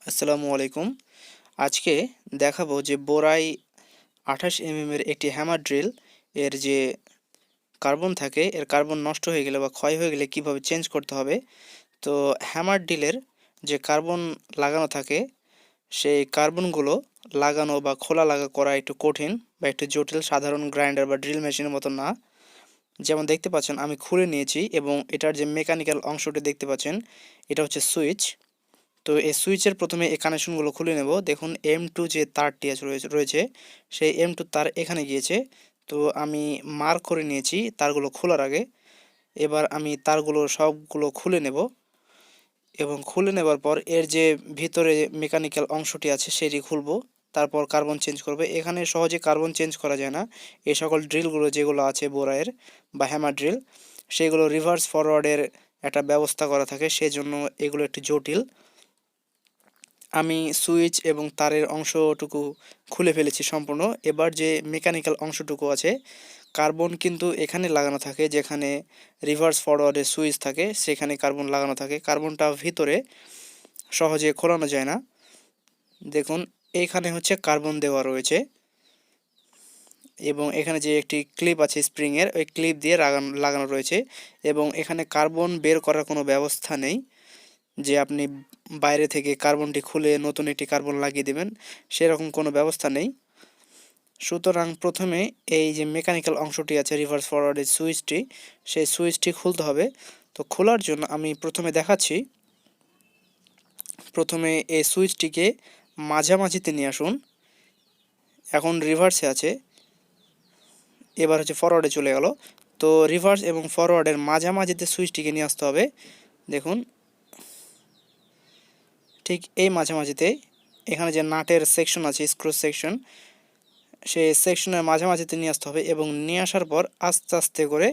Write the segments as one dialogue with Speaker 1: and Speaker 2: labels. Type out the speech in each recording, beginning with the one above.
Speaker 1: আসসালামু আলাইকুম। আজকে দেখাবো যে বোরাই 28 এর একটি হ্যামার ড্রিল এর যে কার্বন থাকে এর কার্বন নষ্ট হয়ে গেলে বা ক্ষয় হয়ে গেলে কিভাবে চেঞ্জ করতে হবে। তো হ্যামার ড্রিলের যে কার্বন লাগানো থাকে সেই কার্বনগুলো লাগানো বা খোলা করা একটু কঠিন বা একটু জটিল, সাধারণ গ্রাইন্ডার বা ড্রিল মেশিনের মতো না। যেমন দেখতে পাচ্ছেন আমি খুলে নিয়েছি এবং এটার যে মেকানিক্যাল অংশটি দেখতে পাচ্ছেন এটা হচ্ছে সুইচ। তো এই সুইচের প্রথমে এই কানেকশনগুলো খুলে নেব। দেখুন M2 যে তারটি রয়েছে সেই M2 তার এখানে গিয়েছে। তো আমি মার্ক করে নিয়েছি তারগুলো খোলার আগে। এবার আমি তারগুলো সবগুলো খুলে নেব এবং খুলে নেবার পর এর যে ভিতরে মেকানিক্যাল অংশটি আছে সেটি খুলবো। তারপর কার্বন চেঞ্জ করবে। এখানে সহজে কার্বন চেঞ্জ করা যায় না। এই সকল ড্রিলগুলো যেগুলো আছে বোরাইয়ের বা হ্যামার ড্রিল সেগুলো রিভার্স ফরওয়ার্ডের একটা ব্যবস্থা করা থাকে, সেজন্য এগুলো একটু জটিল। আমি সুইচ এবং তারের অংশটুকু খুলে ফেলেছি সম্পূর্ণ। এবার যে মেকানিক্যাল অংশটুকু আছে কার্বন কিন্তু এখানে লাগানো থাকে, যেখানে রিভার্স ফরওয়ার্ডের সুইচ থাকে সেখানে কার্বন লাগানো থাকে। কার্বনটা ভিতরে সহজে খোলানো যায় না। দেখুন এইখানে হচ্ছে কার্বন দেওয়া রয়েছে এবং এখানে যে একটি ক্লিপ আছে স্প্রিংয়ের, ওই ক্লিপ দিয়ে লাগানো রয়েছে এবং এখানে কার্বন বের করার কোনো ব্যবস্থা নেই যে আপনি বাইরে থেকে কার্বনটি খুলে নতুন একটি কার্বন লাগিয়ে দেবেন, সেরকম কোনো ব্যবস্থা নেই। সুতরাং প্রথমে এই যে মেকানিক্যাল অংশটি আছে রিভার্স ফরওয়ার্ডের সুইচটি, সেই সুইচটি খুলতে হবে। তো খোলার জন্য আমি প্রথমে দেখাচ্ছি। প্রথমে এই সুইচটিকে মাঝামাঝিতে নিয়ে আসুন। এখন রিভার্সে আছে, এবার হচ্ছে ফরওয়ার্ডে চলে গেল। তো রিভার্স এবং ফরওয়ার্ডের মাঝামাঝিতে সুইচটিকে নিয়ে আসতে হবে। দেখুন ঠিক এই মাঝামাঝিতে এখানে যে নাটের সেকশন আছে, স্ক্রু সেকশন, সেই সেকশনের মাঝামাঝিতে নিয়ে আসতে হবে এবং নিয়ে আসার পর আস্তে আস্তে করে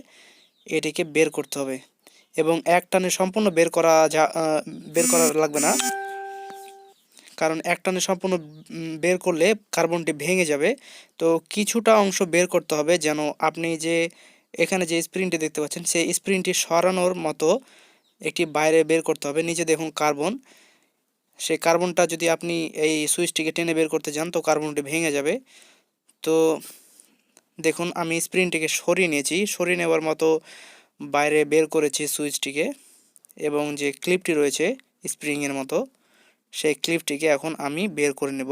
Speaker 1: এটিকে বের করতে হবে এবং এক টানে সম্পূর্ণ বের করা লাগবে না, কারণ এক টানে সম্পূর্ণ বের করলে কার্বনটি ভেঙে যাবে। তো কিছুটা অংশ বের করতে হবে, যেন আপনি যে এখানে যে স্প্রিংটি দেখতে পাচ্ছেন সেই স্প্রিংটি সরানোর মতো একটি বাইরে বের করতে হবে। নিচে দেখুন কার্বন, সেই কার্বনটা যদি আপনি এই সুইচটিকে টেনে বের করতে যান তো কার্বনটি ভেঙে যাবে। তো দেখুন আমি স্প্রিংটিকে সরিয়ে নিয়েছি, সরিয়ে নেওয়ার মতো বাইরে বের করেছি সুইচটিকে এবং যে ক্লিপটি রয়েছে স্প্রিংয়ের মতো সেই ক্লিপটিকে এখন আমি বের করে নেব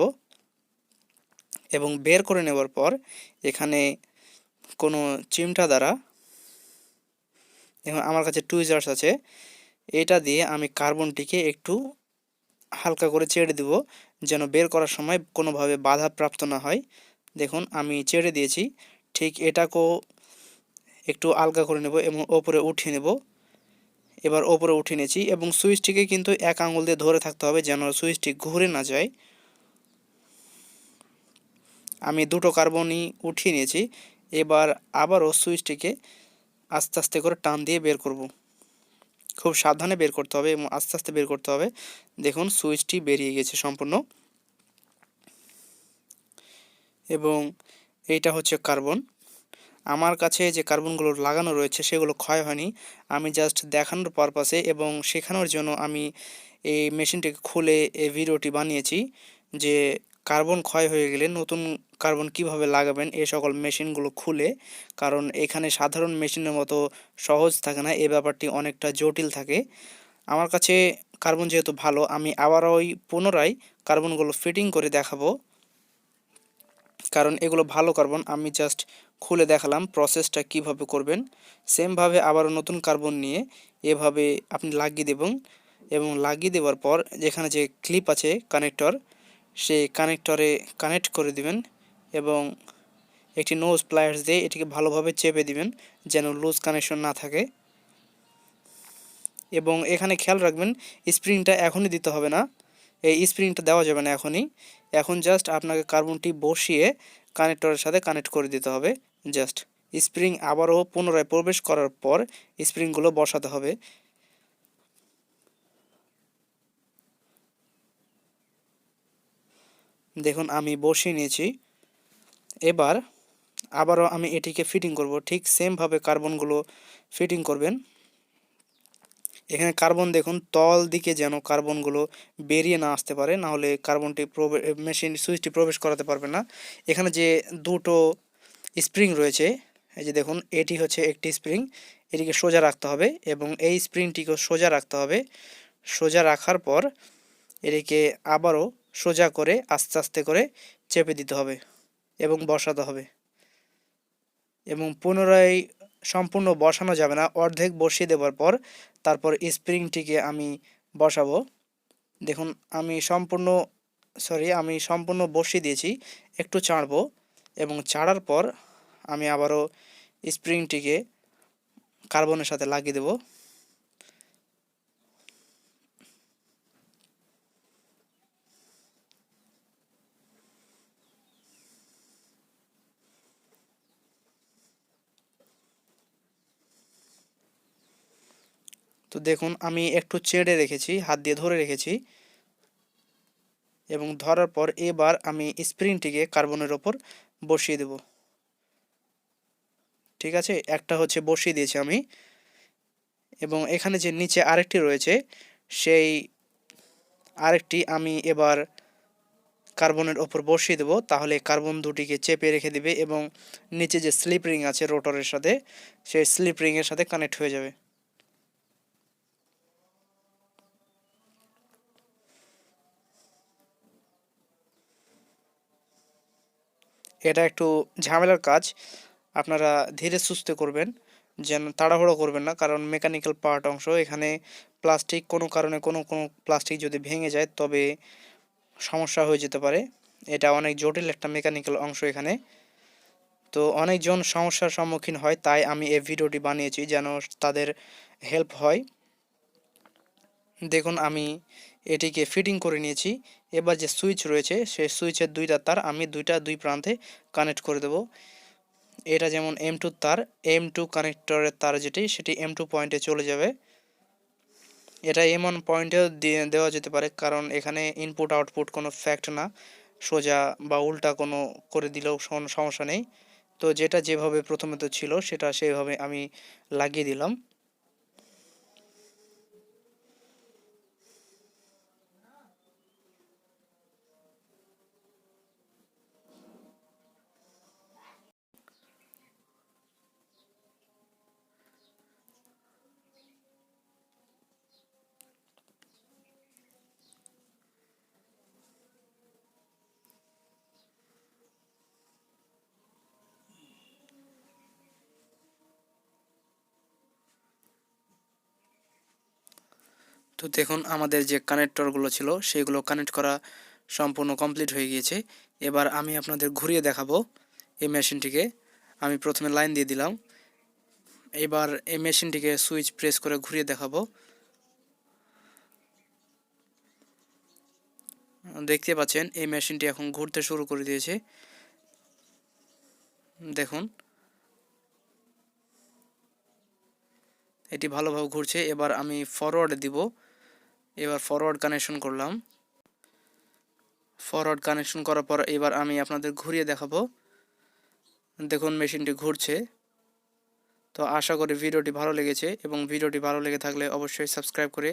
Speaker 1: এবং বের করে নেওয়ার পর এখানে কোনো চিমটা দ্বারা, এখন আমার কাছে টুইজার্স আছে, এটা দিয়ে আমি কার্বনটিকে একটু হালকা করে চেড়ে দেব যেন বের করার সময় কোনোভাবে বাধাপ্রাপ্ত না হয়। দেখুন আমি চেড়ে দিয়েছি। ঠিক এটাকেও একটু আলগা করে নেব এবং ওপরে উঠিয়ে নেব। এবার ওপরে উঠিয়ে নিয়েছি এবং সুইচটিকে কিন্তু এক আঙুল দিয়ে ধরে থাকতে হবে যেন সুইচটি ঘুরে না যায়। আমি দুটো কার্বনই উঠিয়ে নিয়েছি। এবার আবারও সুইচটিকে আস্তে আস্তে করে টান দিয়ে বের করব। খুব সাবধানে বের করতে হবে এবং আস্তে আস্তে বের করতে হবে। দেখুন সুইচটি বেরিয়ে গেছে সম্পূর্ণ এবং এইটা হচ্ছে কার্বন। আমার কাছে যে কার্বনগুলো লাগানো রয়েছে সেগুলো ক্ষয় হয়নি। আমি জাস্ট দেখানোর পারপাসে এবং শেখানোর জন্য আমি এই মেশিনটিকে খুলে এই ভিডিওটি বানিয়েছি যে কার্বন ক্ষয় হয়ে গেলে নতুন কার্বন কিভাবে লাগাবেন এই সকল মেশিনগুলো খুলে। কারণ এখানে সাধারণ মেশিনের মতো সহজ থাকে না, এই ব্যাপারটি অনেকটা জটিল থাকে। আমার কাছে কার্বন যেহেতু ভালো, আমি আবারও পুনরায় কার্বনগুলো ফিটিং করে দেখাবো, কারণ এগুলো ভালো কার্বন। আমি জাস্ট খুলে দেখালাম প্রসেসটা কিভাবে করবেন। সেমভাবে আবারও নতুন কার্বন নিয়ে এভাবে আপনি লাগিয়ে দেবেন এবং লাগিয়ে দেওয়ার পর যেখানে যে ক্লিপ আছে কানেক্টর, সেই কানেক্টরে কানেক্ট করে দিবেন এবং একটি নোজ প্লায়ার্স দিয়ে এটিকে ভালোভাবে চেপে দিবেন যেন লুজ কানেকশন না থাকে। এবং এখানে খেয়াল রাখবেন স্প্রিংটা এখনই দিতে হবে না, এই স্প্রিংটা দেওয়া যাবে না এখনই। এখন জাস্ট আপনাকে কার্বনটি বসিয়ে কানেক্টরের সাথে কানেক্ট করে দিতে হবে। জাস্ট স্প্রিং আবারও পুনরায় প্রবেশ করার পর স্প্রিংগুলো বসাতে হবে। দেখুন আমি বসিয়ে নিয়েছি। এবার আবারও আমি এটিকে ফিটিং করব, ঠিক সেমভাবে কার্বনগুলো ফিটিং করবেন এখানে কার্বন দেখুন তল দিকে যেন কার্বনগুলো বেরিয়ে না আসতে পারে, না হলে কার্বনটি মেশিন সুইচটি প্রবেশ করাতে পারবে না। এখানে যে দুটো স্প্রিং রয়েছে, এই যে দেখুন এটি হচ্ছে একটি স্প্রিং, এটিকে সোজা রাখতে হবে এবং এই স্প্রিংটিকেও সোজা রাখতে হবে। সোজা রাখার পর এটিকে আবারও সোজা করে আস্তে আস্তে করে চেপে দিতে হবে এবং বসাতে হবে, এবং পুনরায় সম্পূর্ণ বসানো যাবে না, অর্ধেক বসিয়ে দেওয়ার পর তারপর স্প্রিংটিকে আমি বসাবো। দেখুন আমি সম্পূর্ণ বসিয়ে দিয়েছি, একটু চাড়বো এবং চাড়ার পর আমি আবারও স্প্রিংটিকে কার্বনের সাথে লাগিয়ে দেব। তো দেখুন আমি একটু চেড়ে রেখেছি, হাত দিয়ে ধরে রেখেছি এবং ধরার পর এবার আমি স্প্রিংটিকে কার্বনের ওপর বসিয়ে দেব। ঠিক আছে, একটা হচ্ছে বসিয়ে দিয়েছি আমি, এবং এখানে যে নিচে আরেকটি রয়েছে সেই আরেকটি আমি এবার কার্বনের ওপর বসিয়ে দেব, তাহলে কার্বন দুটিকে চেপে রেখে দিবে এবং নিচে যে স্লিপ রিং আছে রোটরের সাথে, সেই স্লিপ রিংয়ের সাথে কানেক্ট হয়ে যাবে। এটা একটু ঝামেলার কাজ, আপনারা ধীরে সুস্থে করবেন, যেন তাড়াহুড়ো করবেন না, কারণ মেকানিক্যাল পার্ট অংশ এখানে। প্লাস্টিক কোনো কারণে কোনো প্লাস্টিক যদি ভেঙে যায় তবে সমস্যা হয়ে যেতে পারে। এটা অনেক জটিল একটা মেকানিক্যাল অংশ এখানে। তো অনেকজন সমস্যার সম্মুখীন হয়, তাই আমি এই ভিডিওটি বানিয়েছি যেন তাদের হেল্প হয়। দেখুন আমি এটিকে ফিটিং করে নিয়েছি। এবার যে সুইচ রয়েছে সেই সুইচের দুইটা তার আমি দুই প্রান্তে কানেক্ট করে দেব। এটা যেমন M2 তার, M2 কানেক্টরের তার যেটি সেটি M2 পয়েন্টে চলে যাবে। এটা M1 পয়েন্টেও দেওয়া যেতে পারে, কারণ এখানে ইনপুট আউটপুট কোনো ফ্যাক্ট না, সোজা বা উল্টা কোনো করে দিলেও সমস্যা নেই। তো যেটা যেভাবে প্রথমে তো ছিল সেটা সেইভাবে আমি লাগিয়ে দিলাম। তো দেখুন আমাদের যে কানেক্টরগুলো ছিল সেইগুলো কানেক্ট করা সম্পূর্ণ কমপ্লিট হয়ে গিয়েছে। এবার আমি আপনাদের ঘুরিয়ে দেখাবো এই মেশিনটিকে। আমি প্রথমে লাইন দিয়ে দিলাম, এবার এই মেশিনটিকে সুইচ প্রেস করে ঘুরিয়ে দেখাবো। দেখতে পাচ্ছেন এই মেশিনটি এখন ঘুরতে শুরু করে দিয়েছে। দেখুন এটি ভালোভাবে ঘুরছে। এবার আমি ফরওয়ার্ড দিব, এবার ফরওয়ার্ড কানেকশন করলাম। ফরওয়ার্ড কানেকশন করার পর এবার আমি আপনাদের ঘুরিয়ে দেখাবো। দেখুন মেশিনটি ঘুরছে। তো আশা করি ভিডিওটি ভালো লেগেছে, এবং ভিডিওটি ভালো লেগে থাকলে অবশ্যই সাবস্ক্রাইব করে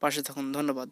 Speaker 1: পাশে থাকুন। ধন্যবাদ।